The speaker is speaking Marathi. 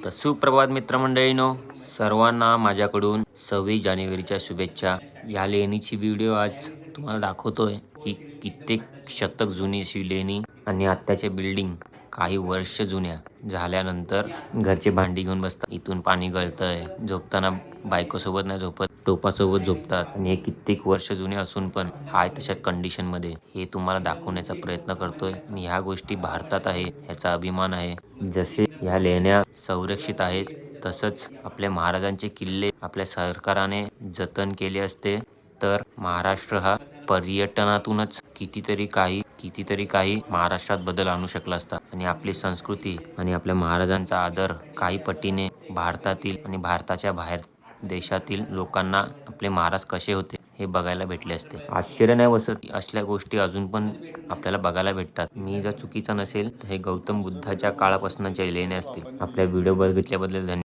तर सुप्रभात मित्रमंडळीनो, सर्वांना माझ्याकडून 26 जानेवारीच्या शुभेच्छा. या लेणीची व्हिडिओ आज तुम्हाला दाखवतोय. ही कित्येक शतक जुनी अशी लेणी आणि आत्ताच्या बिल्डिंग काही वर्ष जुन्या झाल्यानंतर घरचे भांडी घेऊन बसतात. इथून पाणी गळतंय, झोपताना बायकोसोबत नाही झोपत, टोपासोबत झोपतात. आणि हे कित्येक वर्ष जुने असून पण हाय तशा कंडिशनमध्ये हे तुम्हाला दाखवण्याचा प्रयत्न करतोय. आणि ह्या गोष्टी भारतात आहे, ह्याचा अभिमान आहे. जसे ह्या लेण्या संरक्षित आहेत, तसंच आपल्या महाराजांचे किल्ले आपल्या सरकारने जतन केले असते तर महाराष्ट्र हा पर्यटनातूनच कितीतरी काही महाराष्ट्रात बदल आणू शकला असता. आणि आपली संस्कृती आणि आपल्या महाराजांचा आदर काही पटीने भारतातील आणि भारताच्या बाहेर देशातील लोकांना आपले महाराज कसे होते हे बघायला भेटले असते. आश्चर्य नाही बसत, असल्या गोष्टी अजून पण आपल्याला बघायला भेटतात. मी जर चुकीचा नसेल तर हे गौतम बुद्धाच्या काळापासूनच्या लेण्या असतील. आपल्या व्हिडिओ बघितल्याबद्दल धन्यवाद.